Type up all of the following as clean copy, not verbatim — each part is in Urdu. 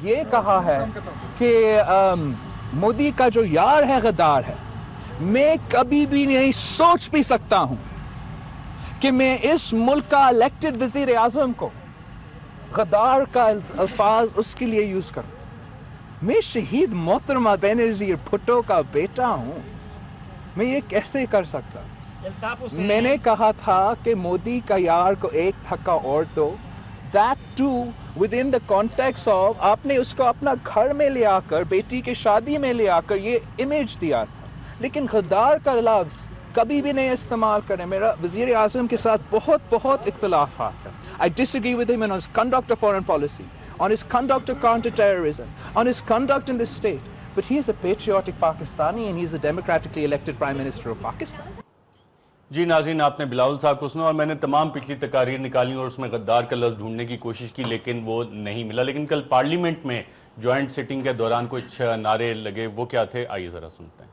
یہ کہا ہے کہ مودی کا جو یار ہے غدار ہے. میں کبھی بھی نہیں سوچ بھی سکتا ہوں کہ میں اس ملک کا الیکٹڈ وزیر اعظم کو غدار کا الفاظ اس کے لیے یوز کروں. میں شہید محترمہ بینظیر بھٹو کا بیٹا ہوں. میں یہ کیسے کر سکتا؟ میں نے کہا تھا کہ مودی کا یار کو ایک دھکا اور دو. That too within the context of آپ نے اس کو اپنا گھر میں لے آ کر بیٹی کی شادی میں لے آ کر یہ امیج دیا تھا. لیکن غدار کا لفظ کبھی بھی نہیں استعمال کریں. میرا وزیر اعظم کے ساتھ بہت اختلافات ہیں. I disagree with him on his conduct of foreign policy, on his conduct of counter-terrorism, on his conduct in this state. But he is a patriotic Pakistani and he is a democratically elected Prime Minister of Pakistan. جی ناظرین، آپ نے بلاول صاحب کو سنا اور میں نے تمام پچھلی تقاریر نکالی اور اس میں غدار کا لفظ ڈھونڈنے کی کوشش کی لیکن وہ نہیں ملا. لیکن کل پارلیمنٹ میں جوائنٹ سٹنگ کے دوران کچھ نعرے لگے، وہ کیا تھے؟ آئیے ذرا سنتے ہیں.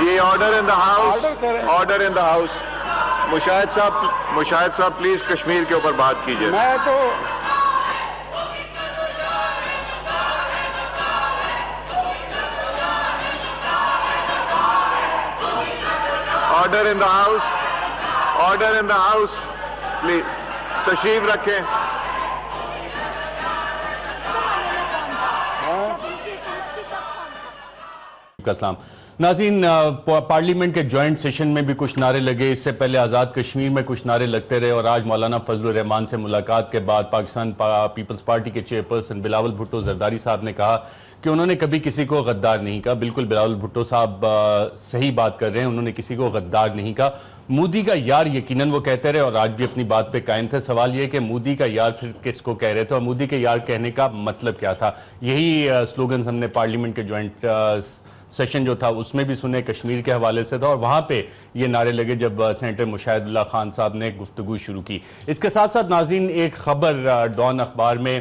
جی order in the house, order in the house. Mushahid صاحب پلیز کشمیر کے اوپر بات کیجئے. میں تو order in the house, order in the house please تشریف رکھیں. السلام ناظرین، پارلیمنٹ کے جوائنٹ سیشن میں بھی کچھ نعرے لگے. اس سے پہلے آزاد کشمیر میں کچھ نعرے لگتے رہے اور آج مولانا فضل الرحمان سے ملاقات کے بعد پاکستان پیپلز پارٹی کے چیئرپرسن بلاول بھٹو زرداری صاحب نے کہا کہ انہوں نے کبھی کسی کو غدار نہیں کہا. بالکل بلاول بھٹو صاحب صحیح بات کر رہے ہیں، انہوں نے کسی کو غدار نہیں کہا. مودی کا یار یقیناً وہ کہتے رہے اور آج بھی اپنی بات پہ قائم تھے. سوال یہ کہ مودی کا یار پھر کس کو کہہ رہے تھے اور مودی کے یار کہنے کا مطلب کیا تھا. یہی سلوگنز ہم نے پارلیمنٹ کے جوائنٹ سیشن جو تھا اس میں بھی سنے، کشمیر کے حوالے سے تھا اور وہاں پہ یہ نعرے لگے جب سینیٹر مشاہد اللہ خان صاحب نے گفتگو شروع کی. اس کے ساتھ ساتھ ناظرین ایک خبر ڈان اخبار میں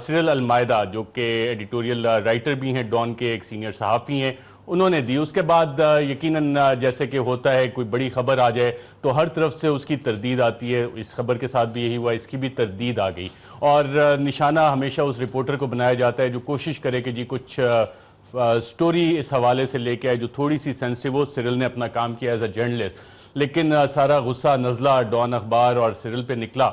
سرل المائدہ جو کہ ایڈیٹوریل رائٹر بھی ہیں، ڈان کے ایک سینئر صحافی ہیں، انہوں نے دی. اس کے بعد یقیناً جیسے کہ ہوتا ہے کوئی بڑی خبر آ جائے تو ہر طرف سے اس کی تردید آتی ہے. اس خبر کے ساتھ بھی یہی ہوا، اس کی بھی تردید آ گئی اور نشانہ ہمیشہ اس رپورٹر کو بنایا جاتا ہے جو کوشش کرے کہ جی کچھ سٹوری اس حوالے سے لے کے آئے جو تھوڑی سی سینسٹیو ہو. سرل نے اپنا کام کیا ایز اے جرنلسٹ، لیکن سارا غصہ نزلہ ڈان اخبار اور سرل پہ نکلا.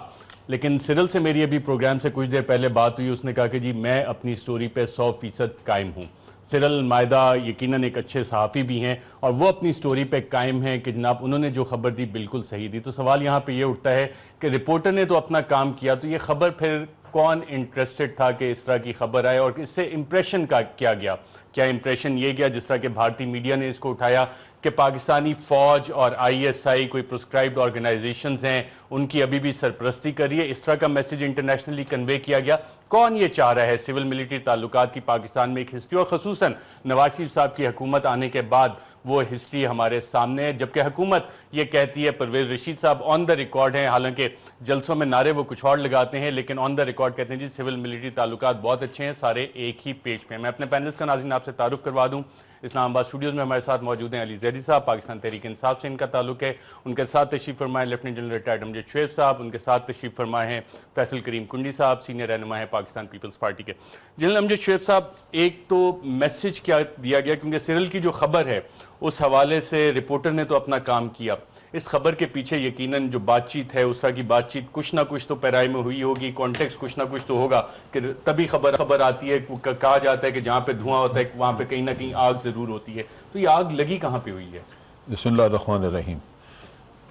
لیکن سرل سے میری ابھی پروگرام سے کچھ دیر پہلے بات ہوئی، اس نے کہا کہ جی میں اپنی سٹوری پہ 100% قائم ہوں. سرل المائدہ یقیناً ایک اچھے صحافی بھی ہیں اور وہ اپنی سٹوری پہ قائم ہیں کہ جناب انہوں نے جو خبر دی بالکل صحیح دی. تو سوال یہاں پہ یہ اٹھتا ہے کہ رپورٹر نے تو اپنا کام کیا، تو یہ خبر پھر کون انٹرسٹڈ تھا کہ اس طرح کی خبر آئے اور اس سے امپریشن کا کیا گیا؟ کیا امپریشن یہ گیا جس طرح کہ بھارتی میڈیا نے اس کو اٹھایا کہ پاکستانی فوج اور آئی ایس آئی کوئی پرسکرائبڈ آرگنائزیشنز ہیں ان کی ابھی بھی سرپرستی کر رہی ہے؟ اس طرح کا میسیج انٹرنیشنلی کنوے کیا گیا. کون یہ چاہ رہا ہے سول ملٹری تعلقات کی پاکستان میں ایک ہسٹری، اور خصوصاً نواز شریف صاحب کی حکومت آنے کے بعد وہ ہسٹری ہمارے سامنے ہے، جبکہ حکومت یہ کہتی ہے، پرویز رشید صاحب آن دا ریکارڈ ہیں، حالانکہ جلسوں میں نعرے وہ کچھ اور لگاتے ہیں لیکن آن دا ریکارڈ کہتے ہیں جی سول ملٹری تعلقات بہت اچھے ہیں، سارے ایک ہی پیج پہ ہیں. میں اپنے پینلسٹ کا ناظرین آپ سے تعارف کروا دوں. اسلام آباد اسٹوڈیوز میں ہمارے ساتھ موجود ہیں علی زیدی صاحب، پاکستان تحریک انصاف سے ان کا تعلق ہے. ان کے ساتھ تشریف فرمائے لیفٹیننٹ جنرل ریٹائرڈ امجد شعیب صاحب. ان کے ساتھ تشریف فرمائے ہیں فیصل کریم کنڈی صاحب، سینئر رہنما ہیں پاکستان پیپلز پارٹی کے. جنرل امجد شعیب صاحب، ایک تو میسیج کیا دیا گیا کیونکہ سرل کی جو خبر ہے اس حوالے سے رپورٹر نے تو اپنا کام کیا، اس خبر کے پیچھے یقیناً جو بات چیت ہے اس طرح کی بات چیت کچھ نہ کچھ تو پیرائی میں ہوئی ہوگی، کانٹیکس کچھ نہ کچھ تو ہوگا کہ تبھی خبر آتی ہے. کہا جاتا ہے کہ جہاں پہ دھواں ہوتا ہے وہاں پہ کہیں نہ کہیں آگ ضرور ہوتی ہے. تو یہ آگ لگی کہاں پہ ہوئی ہے؟ بسم اللہ الرحمن الرحیم.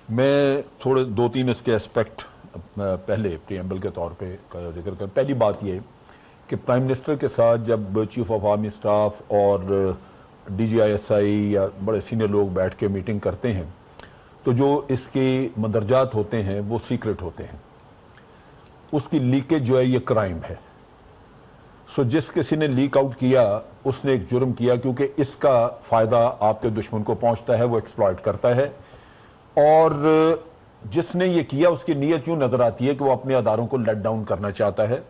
میں تھوڑے 2-3 اس کے اسپیکٹ پہلے پریمبل کے طور پہ ذکر کروں. پہلی بات یہ کہ پرائم منسٹر کے ساتھ جب چیف آف آرمی اسٹاف اور D G I S I یا بڑے سینئر لوگ بیٹھ کے میٹنگ کرتے ہیں تو جو اس کے مندرجات ہوتے ہیں وہ سیکرٹ ہوتے ہیں. اس کی لیکیج جو ہے یہ کرائم ہے. جس کسی نے لیک آؤٹ کیا اس نے ایک جرم کیا کیونکہ اس کا فائدہ آپ کے دشمن کو پہنچتا ہے، وہ ایکسپلائٹ کرتا ہے. اور جس نے یہ کیا اس کی نیت یوں نظر آتی ہے کہ وہ اپنے اداروں کو لیٹ ڈاؤن کرنا چاہتا ہے،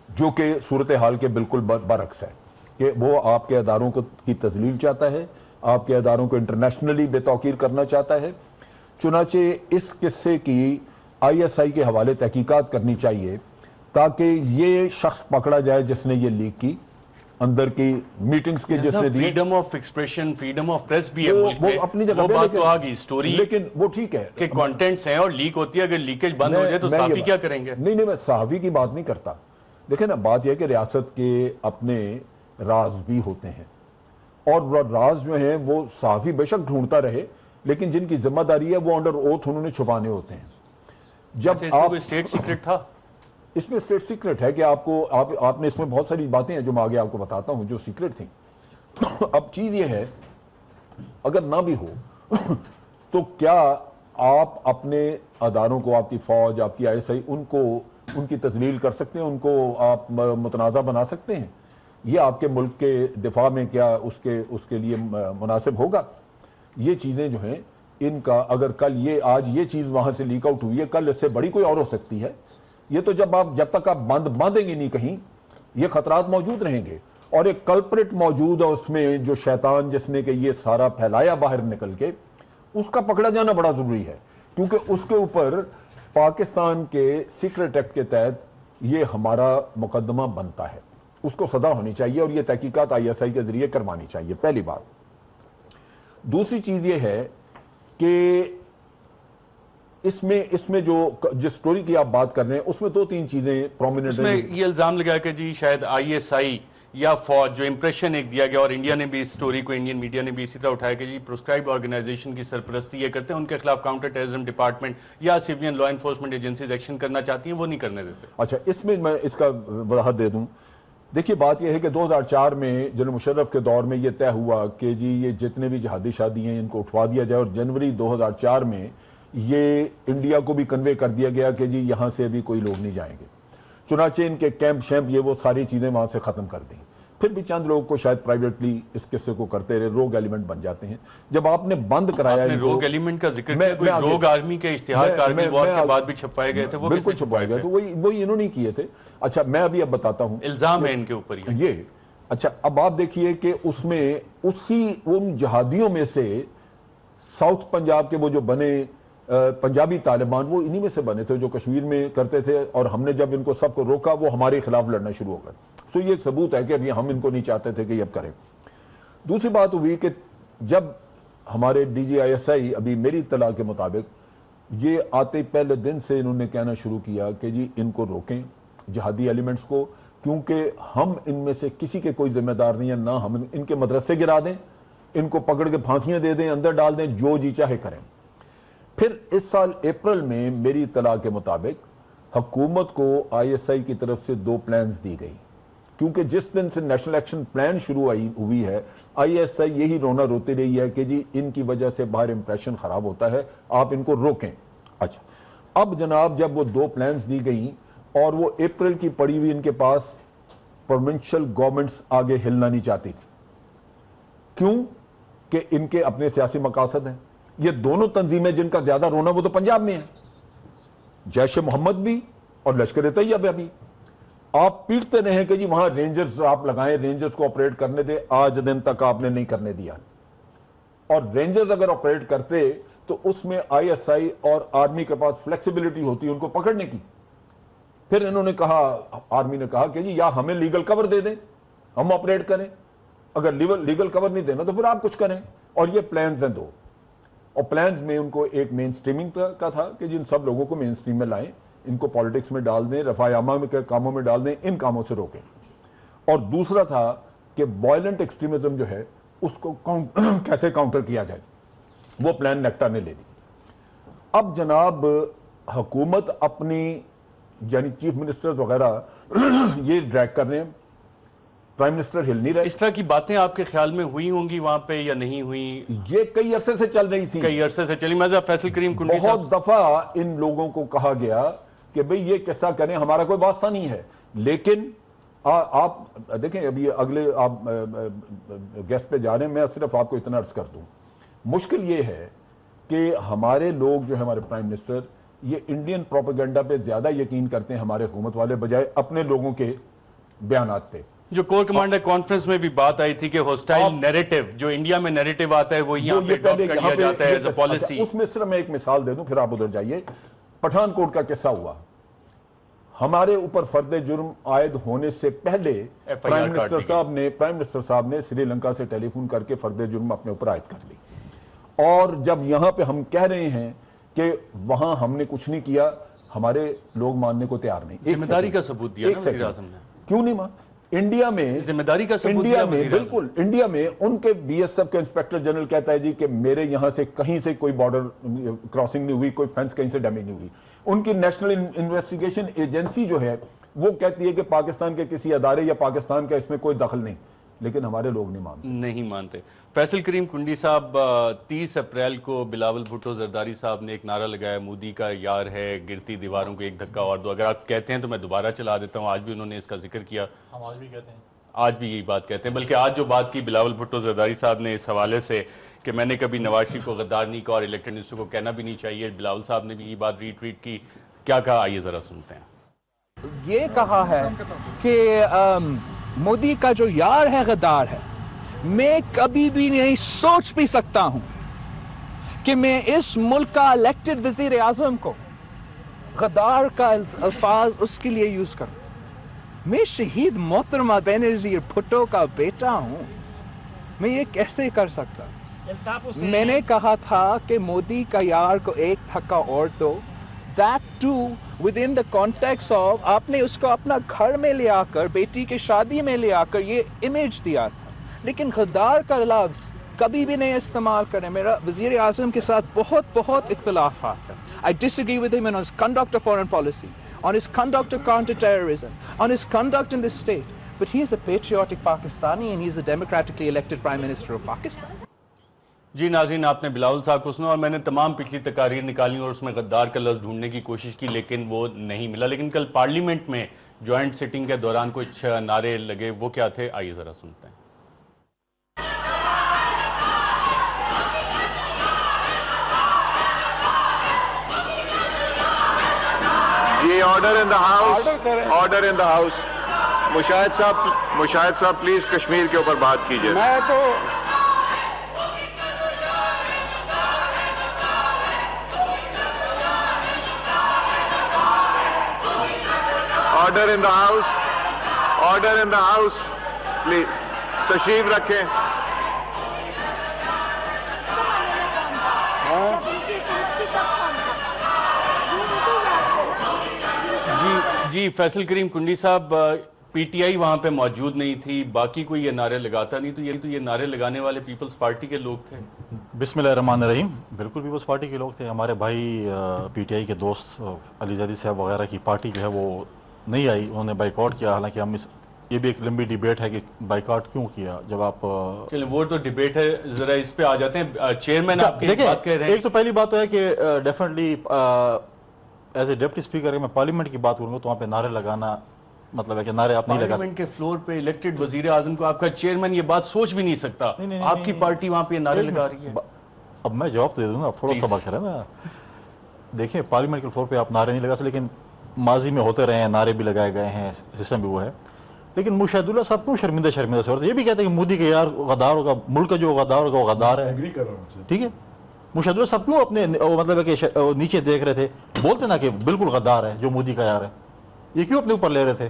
جو کہ صورتحال کے بالکل برعکس ہے کہ وہ آپ کے اداروں کی تذلیل چاہتا ہے، آپ کے اداروں کو انٹرنیشنلی بے توقیر کرنا چاہتا ہے. چنانچہ اس قصے کی آئی ایس آئی کے حوالے تحقیقات کرنی چاہیے تاکہ یہ شخص پکڑا جائے جس نے یہ لیک کی, اندر کی میٹنگز کے جس نے دی. Freedom of expression, freedom of press بھی ہے ملک میں, وہ اپنی جگہ وہ پہ, بات تو آ گئی سٹوری, لیکن وہ ٹھیک ہے کہ کانٹینٹس ہیں اور لیک ہوتی ہے, اگر لیکیج بند ہو جائے تو صحافی کیا کریں گے؟ نہیں میں صحافی کی بات نہیں کرتا. دیکھیں نا, بات یہ ہے کہ ریاست کے اپنے راز بھی ہوتے ہیں, اور راز جو ہیں وہ صحافی بے شک ڈھونڈتا رہے, لیکن جن کی ذمہ داری ہے وہ انڈر اوتھ انہوں نے چھپانے ہوتے ہیں. جب اس میں کوئی سٹیٹ سیکرٹ تھا؟ اس میں سٹیٹ سیکرٹ ہے کہ آپ نے اس میں بہت ساری باتیں ہیں جو میں آگے آپ کو بتاتا ہوں جو سیکرٹ تھیں. اب چیز یہ ہے, اگر نہ بھی ہو تو کیا آپ اپنے اداروں کو, آپ کی فوج, آپ کی آئی ایس آئی, ان کی تذلیل کر سکتے ہیں, ان کو آپ متنازع بنا سکتے ہیں؟ یہ آپ کے ملک کے دفاع میں کیا اس کے لیے مناسب ہوگا؟ یہ چیزیں جو ہیں ان کا, اگر کل آج یہ چیز وہاں سے لیک آؤٹ ہوئی ہے, کل اس سے بڑی کوئی اور ہو سکتی ہے. یہ تو جب تک آپ باندھیں گے نہیں کہیں, یہ خطرات موجود رہیں گے. اور ایک کلپریٹ موجود ہے اس میں, جو شیطان جس نے کہ یہ سارا پھیلایا باہر نکل کے, اس کا پکڑا جانا بڑا ضروری ہے, کیونکہ اس کے اوپر پاکستان کے سیکرٹ ایکٹ کے تحت یہ ہمارا مقدمہ بنتا ہے. اس کو سزا ہونی چاہیے اور یہ تحقیقات آئی ایس آئی کے ذریعے کروانی چاہیے, پہلی بات. دوسری چیز یہ ہے کہ اس میں جو جس سٹوری کی آپ بات کر رہے ہیں اس میں 2-3 چیزیں پرومیننٹ اس میں یہ الزام لگا کہ جی شاید آئی ایس آئی یا فوج, جو امپریشن ایک دیا گیا, اور انڈیا نے بھی اس سٹوری کو, انڈین میڈیا نے بھی اسی طرح اٹھایا کہ جی پروسکرائبڈ آرگنائزیشن کی سرپرستی یہ کرتے ہیں, ان کے خلاف کاؤنٹر ٹیررزم ڈپارٹمنٹ یا seven law enforcement agencies action کرنا چاہتی ہیں, وہ نہیں کرنے دیتے. اچھا, اس میں میں اس کا وضاحت دے دوں. دیکھیے بات یہ ہے کہ 2004 میں جنرل مشرف کے دور میں یہ طے ہوا کہ جی یہ جتنے بھی جہادی شادی ہیں ان کو اٹھوا دیا جائے, اور جنوری 2004 میں یہ انڈیا کو بھی کنوے کر دیا گیا کہ جی یہاں سے بھی کوئی لوگ نہیں جائیں گے. چنانچہ ان کے کیمپ شیمپ یہ وہ ساری چیزیں وہاں سے ختم کر دیں. پھر بھی چند لوگ کو شاید پرائیویٹلی اس قصے کو کرتے رہے, روگ ایلیمنٹ بن جاتے ہیں. جب آپ نے بند کرایا, آپ نے روگ ایلیمنٹ کا ذکر کیا, کوئی روگ آرمی کے اشتہار کارگل وار کے بعد بھی چھپائے گئے تھے, وہ بالکل چھپائے گئے تھے, وہی انہوں نے کیے تھے. اچھا, میں ابھی اب بتاتا ہوں, الزام ہے ان کے اوپر یہ. اچھا, اب آپ دیکھیے کہ اس میں ان جہادیوں میں سے ساؤتھ پنجاب کے وہ جو بنے پنجابی طالبان, وہ انہی میں سے بنے تھے جو کشمیر میں کرتے تھے, اور ہم نے جب ان کو سب کو روکا وہ ہمارے خلاف لڑنا شروع ہو گئے. سو یہ ایک ثبوت ہے کہ ابھی ہم ان کو نہیں چاہتے تھے کہ یہ اب کریں. دوسری بات ہوئی کہ جب ہمارے ڈی جی آئی ایس آئی, ابھی میری اطلاع کے مطابق یہ آتے پہلے دن سے انہوں نے کہنا شروع کیا کہ جی ان کو روکیں, جہادی ایلیمنٹس کو, کیونکہ ہم ان میں سے کسی کے کوئی ذمہ دار نہیں ہے, نہ ہم ان کے مدرسے گرا دیں, ان کو پکڑ کے پھانسیاں دے دیں, اندر ڈال دیں, جو جی چاہے کریں. پھر اس سال اپریل میں میری اطلاع کے مطابق حکومت کو آئی ایس آئی کی طرف سے 2 پلانز دی گئی, کیونکہ جس دن سے نیشنل ایکشن پلان شروع ہوئی ہے, آئی ایس آئی یہی رونا روتی رہی ہے کہ جی ان کی وجہ سے باہر امپریشن خراب ہوتا ہے, آپ ان کو روکیں. اچھا, اب جناب جب وہ 2 پلانز دی گئیں اور وہ اپریل کی پڑی ہوئی ان کے پاس, پروونشل گورنمنٹس آگے ہلنا نہیں چاہتی تھی. کیوں؟ کہ ان کے اپنے سیاسی مقاصد ہیں. یہ دونوں تنظیمیں جن کا زیادہ رونا وہ تو پنجاب میں ہیں, جیش محمد بھی اور لشکر طیبہ بھی. آپ پیٹتے رہیں کہ جی وہاں رینجرز آپ لگائیں, رینجرز کو آپریٹ کرنے دیں, آج دن تک آپ نے نہیں کرنے دیا. اور رینجرز اگر آپریٹ کرتے تو اس میں آئی ایس آئی اور آرمی کے پاس فلیکسیبلٹی ہوتی ان کو پکڑنے کی. پھر انہوں نے کہا, آرمی نے کہا کہ جی یا ہمیں لیگل کور دے دیں, ہم آپریٹ کریں, اگر لیگل کور نہیں دینا تو پھر آپ کچھ کریں. اور یہ پلانز ہیں 2, اور پلانز میں ان کو ایک مین سٹریمنگ کا تھا کہ جن سب لوگوں کو مین سٹریم میں لائیں, ان کو پالیٹکس میں ڈال دیں, رفع عامہ کے کاموں میں ڈال دیں, ان کاموں سے روکیں. اور دوسرا تھا کہ وائلنٹ ایکسٹریمزم جو ہے اس کو کیسے کاؤنٹر کیا جائے, وہ پلان نیکٹا نے لے لی. اب جناب حکومت اپنی, یعنی چیف منسٹر وغیرہ یہ ڈریگ کر رہے ہیں, پرائم منسٹر ہل نہیں رہے. اس طرح کی باتیں آپ کے خیال میں ہوئی ہوں گی وہاں پہ یا نہیں ہوئی؟ یہ کئی عرصے سے چل رہی تھی, کئی عرصے سے چلی. مذہب فیصل کریم کنڈی صاحب, بہت دفعہ ان لوگوں کو کہا گیا کہ بھئی یہ قصہ کریں, ہمارا کوئی واسطہ نہیں ہے. لیکن آپ دیکھیں, ابھی اگلے آپ گیسٹ پہ جا رہے ہیں, میں صرف آپ کو اتنا عرض کر دوں, مشکل یہ ہے کہ ہمارے لوگ جو ہے, ہمارے پرائم منسٹر, یہ انڈین پروپیگنڈا پہ زیادہ یقین کرتے ہیں ہمارے حکومت والے, بجائے اپنے لوگوں کے بیانات پہ. جو کور کمانڈر کانفرنس میں بھی بات آئی تھی کہ ہوسٹائل نیریٹو جو انڈیا میں نیریٹو آتا ہے وہ یہاں پہ اڈاپٹ کر لیا جاتا ہے ایز اے پالیسی. اس میں صرف میں ایک مثال دے دوں پھر آپ ادھر جائیے. پٹھان کوٹ کا قصہ ہوا, ہمارے اوپر فرد جرم عائد ہونے سے پہلے پرائم منسٹر صاحب نے سری لنکا سے ٹیلی فون کر کے فرد جرم اپنے اوپر عائد کر لی. اور جب یہاں پہ ہم کہہ رہے ہیں کہ وہاں ہم نے کچھ نہیں کیا, ہمارے لوگ ماننے کو تیار نہیں. ذمہ داری کا ثبوت دیا نا وزیر اعظم نے. کیوں نہیں مان؟ انڈیا میں ذمہ داری کا ثبوت انڈیا دیا میں وزیر اعظم. بالکل انڈیا میں ان کے بی ایس ایف کے انسپیکٹر جنرل کہتا ہے جی کہ میرے یہاں سے کہیں سے کوئی بارڈر کراسنگ نہیں ہوئی, کوئی فینس کہیں سے ڈیمیج نہیں ہوئی. ان کی نیشنل انویسٹیگیشن ایجنسی جو ہے وہ کہتی ہے کہ پاکستان کے کسی ادارے یا پاکستان کا اس میں کوئی دخل نہیں, لیکن ہمارے لوگ نہیں مانتے. فیصل کریم کنڈی صاحب 30 اپریل کو بلاول بھٹو زرداری صاحب نے ایک نعرہ لگایا, مودی کا یار ہے گرتی دیواروں کو ایک دھکا اور دو. اگر آپ کہتے ہیں تو میں دوبارہ چلا دیتا ہوں, آج بھی انہوں نے اس کا ذکر کیا. ہم آج بھی کہتے ہیں, آج بھی یہی بات کہتے ہیں. بلکہ آج جو بات کی بلاول بھٹو زرداری صاحب نے اس حوالے سے کہ میں نے کبھی نواز شریف کو غدار نہیں کہا اور الیکٹڈ منسٹر کو کہنا بھی نہیں چاہیے, بلاول صاحب نے بھی یہ بات ری ٹویٹ کی. کیا کہا آئیے ذرا سنتے ہیں. یہ کہا ہے کہ مودی کا جو یار ہے غدار ہے. میں کبھی بھی نہیں سوچ بھی سکتا ہوں کہ میں اس ملک کا الیکٹڈ وزیر اعظم کو غدار کا الفاظ اس کے لیے یوز کروں. میں شہید محترمہ بینظیر بھٹو کا بیٹا ہوں, میں یہ کیسے کر سکتا؟ میں نے کہا تھا کہ مودی کا یار کو ایک دھکا اور دو, that too within the context of آپ نے اس کو اپنا گھر میں لے آ کر, بیٹی کی شادی میں لے آ کر یہ امیج دیا تھا. لیکن غدار کا لفظ کبھی بھی نہیں استعمال کریں. میرا وزیر اعظم کے ساتھ بہت اختلافات ہیں. I disagree with him on his conduct of foreign policy, on his conduct of counter-terrorism, on his conduct in this state. But he is a patriotic Pakistani and he is a democratically elected Prime Minister of Pakistan. جی ناظرین, آپ نے بلاول صاحب کو سنا اور میں نے تمام پچھلی تقاریر نکالی اور اس میں غدار کا لفظ ڈھونڈنے کی کوشش کی لیکن وہ نہیں ملا. لیکن کل پارلیمنٹ میں جوائنٹ سٹنگ کے دوران کچھ نعرے لگے, وہ کیا تھے آئیے ذرا سنتے ہیں. جی order in the house, order in the house. Mushahid صاحب پلیز کشمیر کے اوپر بات کیجئے. میں تو order in the house, order in the house please تشریف رکھیں. جی فیصل کریم کنڈی صاحب, پی ٹی آئی وہاں پہ موجود نہیں تھی, باقی کوئی یہ نعرے لگاتا نہیں, تو یہ نعرے لگانے والے پیپلز پارٹی کے لوگ تھے. بسم اللہ الرحمن الرحیم, بالکل پیپلز پارٹی کے لوگ تھے. ہمارے بھائی پی ٹی آئی کے دوست علی زیدی صاحب وغیرہ کی پارٹی جو ہے وہ نہیں آئی, انہوں نے بائیکاٹ کیا. حالانکہ ہم یہ بھی ایک لمبی ڈیبیٹ ہے کہ بائیکاٹ کیوں کیا. جب آپ چلیں وہ تو ڈیبیٹ ہے, ذرا اس پہ آ جاتے ہیں. چیئرمین آپ کی بات کہہ رہے ہیں. ایک تو پہلی بات تو ہے کہ definitely as a deputy speaker میں پارلیمنٹ کی بات کروں گا تو وہاں پہ نعرے لگانا مطلب ہے کہ نعرے آپ نہیں لگا پارلیمنٹ کے فلور پہ الیکٹڈ وزیر اعظم کو آپ کا چیئرمین یہ بات سوچ بھی نہیں سکتا, آپ کی پارٹی وہاں پہ نعرے لگا رہی ہے. اب میں جواب تو دے دوں نا, اب تھوڑا سا بات کریں نا. دیکھیں پارلیمنٹ کے فلور پہ آپ نعرے نہیں لگا سکتے, لیکن ماضی میں ہوتے رہے ہیں, نعرے بھی لگائے گئے ہیں, سسٹم بھی وہ ہے. لیکن مشاہد اللہ صاحب کیوں شرمندہ سے ہوتے ہیں؟ یہ بھی کہتے ہیں کہ مودی کے یار غدار ہوگا, ملک کا جو غدار ہوگا وہ غدار ہے. ٹھیک ہے, مشاہد اللہ صاحب کیوں اپنے مطلب ہے کہ نیچے دیکھ رہے تھے, بولتے نا کہ بالکل غدار ہے جو مودی کا یار ہے, یہ کیوں اپنے اوپر لے رہے تھے؟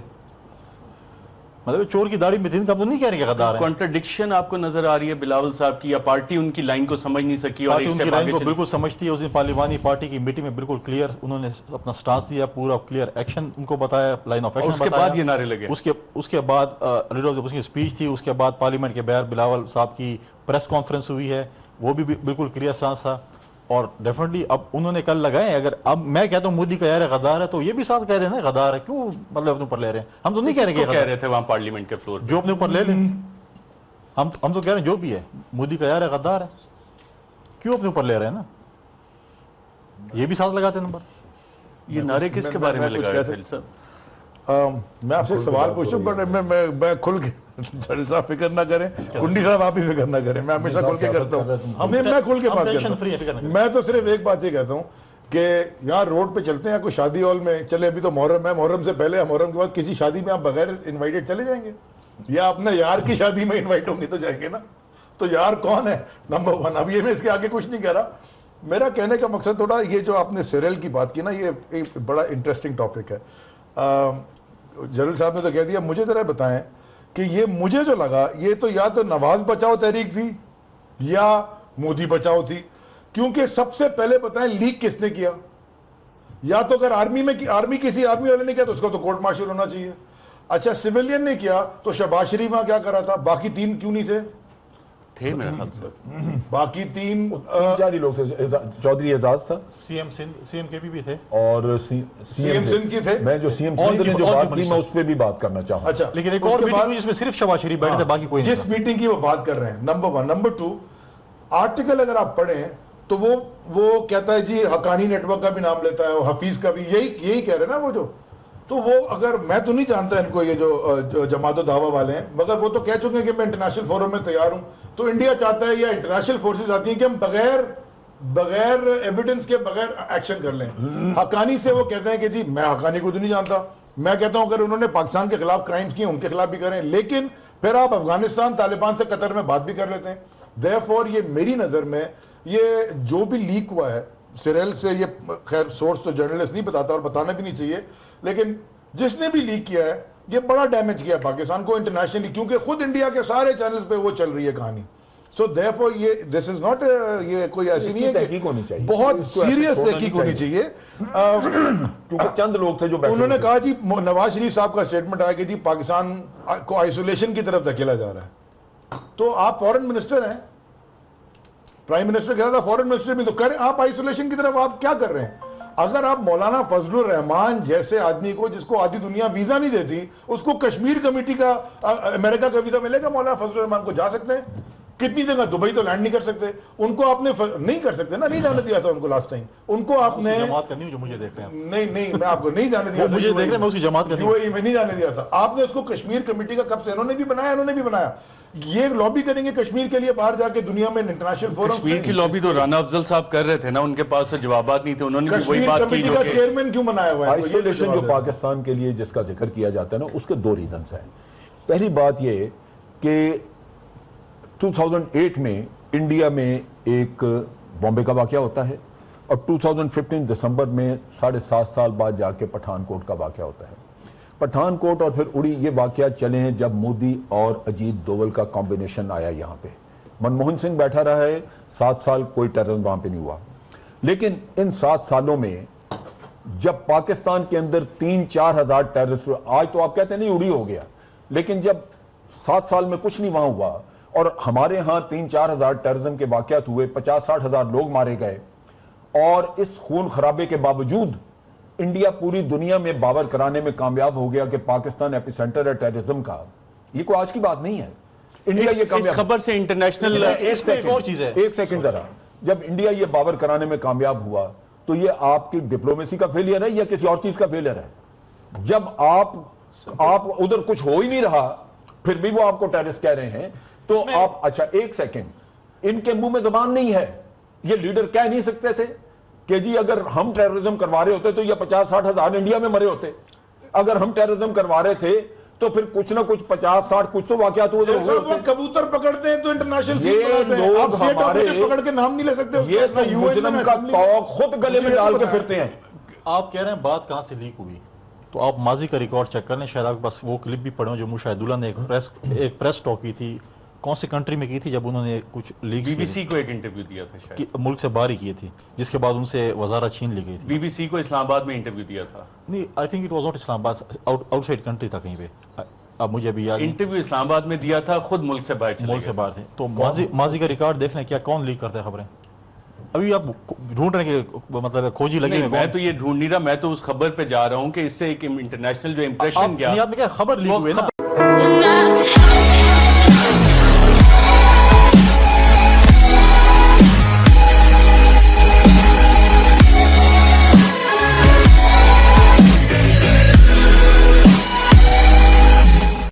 مطلب چور کی داڑھی میں تین کا تو نہیں کہہ رہے کہ غدار ہے. کانٹرڈکشن آپ کو نظر آ رہی ہے بلاول صاحب کی, یا پارٹی ان کی لائن کو سمجھ نہیں سکی؟ اور ان کی لائن کو بالکل سمجھتی ہے. اس دن پارلیمانی پارٹی کی میٹنگ میں بالکل کلیئر انہوں نے اپنا سٹانس دیا, پورا کلیئر ایکشن ان کو بتایا, لائن آف ایکشن بتایا. اس کے بعد یہ نعرے لگے. اس کے بعد لیڈر آف دی اپوزیشن کی اسپیچ تھی, اس کے بعد پارلیمنٹ کے باہر بلاول صاحب کی پریس کانفرنس ہوئی ہے, وہ بھی بالکل کلیئر سٹانس تھا. اور ڈیفینیٹلی اب انہوں نے کل لگائے. اگر اب میں کہتا ہوں مودی کا یار غدار ہے تو یہ بھی ساتھ کہہ دیں نا غدار ہے, کیوں مطلب اپنے اوپر لے رہے ہیں؟ ہم تو نہیں کہہ رہے کہ کہہ رہے تھے وہاں پارلیمنٹ کے فلور جو اپنے اوپر لے لیں. ہم تو کہہ رہے ہیں جو بھی ہے مودی کا یار ہے غدار ہے, کیوں اپنے اوپر لے رہے ہیں نا, یہ بھی ساتھ لگاتے نمبر. یہ نعرے کس کے بارے میں لگا رہے تھے؟ میں آپ سے ایک سوال پوچھوں, بٹ میں کھل کے جلیل صاحب فکر نہ کریں, کنڈی صاحب آپ ہی فکر نہ کریں, میں ہمیشہ کھل کے کرتا ہوں. میں کھل کے بات کرتا ہوں. میں تو صرف ایک بات یہ کہتا ہوں کہ یہاں روڈ پہ چلتے ہیں کوئی شادی ہال میں چلے, ابھی تو محرم ہے, محرم سے پہلے محرم کے بعد کسی شادی میں آپ بغیر انوائٹڈ چلے جائیں گے؟ یا اپنے یار کی شادی میں انوائٹ ہوں گے تو جائیں گے نا. تو یار کون ہے نمبر 1. اب یہ میں اس کے آگے کچھ نہیں کہہ رہا. میرا کہنے کا مقصد تھوڑا یہ جو آپ نے سیریل کی بات کی نا, یہ ایک بڑا انٹرسٹنگ ٹاپک ہے. جنرل صاحب نے تو کہہ دیا. مجھے ذرا بتائیں کہ یہ مجھے جو لگا یہ تو یا تو نواز بچاؤ تحریک تھی یا مودی بچاؤ تھی, کیونکہ سب سے پہلے بتائیں لیک کس نے کیا. یا تو اگر آرمی کسی آرمی والے نے کیا تو اس کو تو کورٹ مارشل ہونا چاہیے. اچھا سویلین نے کیا تو شہباز شریف وہاں کیا کرا تھا, باقی 3 کیوں نہیں تھے میرے خیال سے باقی 3 4 ہی لوگ تھے. چودھری اعزاز تھا, سی ایم کے بھی تھے, اور سی ایم سندھ کی تھے. میں جو سی ایم سندھ نے جو بات کی میں اس پہ بھی بات کرنا چاہوں. اچھا لیکن ایک اور میٹنگ ہوئی جس میں صرف شہباز شریف بیٹھے تھے, باقی کوئی نہیں. جس میٹنگ کی وہ بات کر رہے ہیں, نمبر 1. نمبر 2, آرٹیکل اگر آپ پڑھیں تو وہ کہتا ہے جی حقانی نیٹ ورک کا بھی نام لیتا ہے, حفیظ کا بھی, یہی کہہ رہے ہیں نا وہ جو. تو وہ اگر میں تو نہیں جانتا ان کو, یہ جو جماعت و دعویٰ والے ہیں, مگر وہ تو کہہ چکے ہیں کہ میں انٹرنیشنل فورم میں تیار ہوں. تو انڈیا چاہتا ہے یا انٹرنیشنل فورسز آتی ہیں کہ ہم بغیر ایویڈنس کے بغیر ایکشن کر لیں. حقانی سے وہ کہتے ہیں کہ جی میں حقانی کو تو نہیں جانتا. میں کہتا ہوں اگر انہوں نے پاکستان کے خلاف کرائمز کیے ان کے خلاف بھی کریں, لیکن پھر آپ افغانستان طالبان سے قطر میں بات بھی کر لیتے ہیں. دیرفور یہ میری نظر میں یہ جو بھی لیک ہوا ہے سیریل سے, یہ خیر سورس تو جرنلسٹ نہیں بتاتا اور بتانا بھی نہیں چاہیے, لیکن جس نے بھی لیک کیا ہے یہ بڑا ڈیمیج کیا پاکستان کو انٹرنیشنلی, کیونکہ خود انڈیا کے سارے چینلز پہ وہ چل رہی ہے کہانی. سو دیرفور یہ دس از ناٹ, یہ کوئی ایسی نہیں ہے, تحقیق ہونی چاہیے, بہت سیریس تحقیق ہونی چاہیے. کیونکہ چند لوگ تھے جو انہوں نے کہا جی, نواز شریف صاحب کا اسٹیٹمنٹ آیا کہ جی پاکستان کو آئسولیشن کی طرف دھکیلا جا رہا ہے. تو آپ فورن منسٹر ہیں, پرائم منسٹر کہا تھا فورن منسٹر بھی, تو کریں آپ آئسولیشن کی طرف. آپ کیا کر رہے ہیں؟ اگر آپ مولانا فضل الرحمان جیسے آدمی کو, جس کو آدھی دنیا ویزا نہیں دیتی, اس کو کشمیر کمیٹی کا امریکہ کا ویزا ملے گا, مولانا فضل الرحمان کو جا سکتے ہیں کتنی جگہ, دبئی تو لینڈ نہیں کر سکتے. ان کو آپ نے نہیں کر سکتے نا, نہیں جانے دیا تھا ان کو لاسٹ ٹائم. ان کو آپ نے جماعت کرنی جو مجھے دیکھ رہے ہیں, نہیں میں آپ کو نہیں جانے دیا, مجھے دیکھ رہے ہیں, میں اس کی جماعت کرنی میں نہیں جانے دیا تھا. آپ نے اس کو کشمیر کمیٹی کا کب سے, انہوں نے بھی بنایا. یہ لابی کریں گے کشمیر کے لیے باہر جا کے دنیا میں انٹرنیشنل فورم. کشمیر کی لابی تو رانا افضل صاحب کر رہے تھے نا, ان کے پاس جوابات نہیں تھے, انہوں نے بھی وہی بات کی. کشمیر کمیٹی کا چیئرمین کیوں بنایا ہوا ہے؟ آئسولیشن جو پاکستان کے لیے جس کا ذکر کیا جاتا ہے نا, اس کے 2 ریزنز ہیں. پہلی بات یہ کہ 2008 میں انڈیا میں ایک بامبے کا واقعہ ہوتا ہے, اور 2015 دسمبر میں 7.5 سال بعد جا کے پٹھان کوٹ کا واقعہ ہوتا ہے. پٹھان کوٹ اور پھر اڑی, یہ واقعات چلے ہیں جب مودی اور اجیت دوول کا کمبینیشن آیا یہاں پہ. منموہن سنگھ بیٹھا رہا ہے 7 سال, کوئی ٹیررزم وہاں پہ نہیں ہوا. لیکن ان 7 سالوں میں جب پاکستان کے اندر 3-4 ہزار ٹیررسٹ, آج تو آپ کہتے ہیں نہیں اڑی ہو گیا, لیکن جب 7 سال میں کچھ نہیں وہاں ہوا, اور ہمارے ہاں 3-4 ہزار ٹیررزم کے واقعات ہوئے, 50-60 ہزار لوگ مارے گئے, اور اس خون خرابے کے باوجود انڈیا پوری دنیا میں باور کرانے میں کامیاب ہو گیا کہ پاکستان ایپی سینٹر ہے ٹیررزم کا. یہ کوئی آج کی بات نہیں ہے. انڈیا یہ اس خبر سے انٹرنیشنل, ایک اور چیز ہے, ایک سیکنڈ ذرا, جب انڈیا یہ باور کرانے میں کامیاب ہوا تو یہ آپ کی ڈپلومیسی کا فیلئر ہے یا کسی اور چیز کا فیلئر ہے؟ جب آپ ادھر کچھ ہو ہی نہیں رہا پھر بھی وہ آپ کو ٹیررسٹ کہہ رہے ہیں, تو آپ, اچھا ایک سیکنڈ, ان کے منہ میں زبان نہیں ہے, یہ لیڈر کہہ نہیں سکتے تھے کہ جی اگر ہم ٹیررزم کروا رہے ہوتے تو یہ 50-60 ہزار انڈیا میں مرے ہوتے, اگر ہم ٹیررزم کروا رہے تھے تو پھر کچھ نہ کچھ 50-60 کچھ تو واقعات ہوئے ہوتے. کبوتر پکڑتے ہیں تو انٹرنیشنل لوگ ہمارے پکڑ کے نام نہیں لے سکتے, یہ تو مجرم کا توق خود گلے میں ڈال کے پھرتے ہیں. آپ کہہ رہے ہیں بات کہاں سے لیک ہوئی, تو آپ ماضی کا ریکارڈ چیک کر لیں, شاید آپ کے پاس وہ کلپ بھی پڑھیں جو مشاہداللہ نے ایک پریس ٹاک کی تھی, کون سی کنٹری میں کی تھی, جب انہوں نے کچھ لیک, بی بی سی کو ایک انٹرویو دیا تھا شاید, ملک سے باہر ہی کی تھی, جس کے بعد ان سے وزارت چھین لی گئی تھی. بی بی سی کو اسلام آباد میں انٹرویو دیا تھا. نہیں, I think it was not Islamabad, out side country تھا کہیں پہ, اب مجھے ابھی یاد, انٹرویو اسلام آباد میں دیا تھا, خود ملک سے باہر چلے, ملک سے باہر تھے. تو ماضی کا ریکارڈ دیکھ لیں, کیا کون لیک کرتا ہے خبریں. ابھی آپ ڈھونڈ رہے ہیں کہ مطلب کھوجی لگی, میں تو یہ ڈھونڈ نہیں رہا, میں تو اس خبر پہ جا رہا ہوں کہ اس سے ایک انٹرنیشنل جو امپریشن گیا, آپ نے کیا خبر لیک ہوئی نا.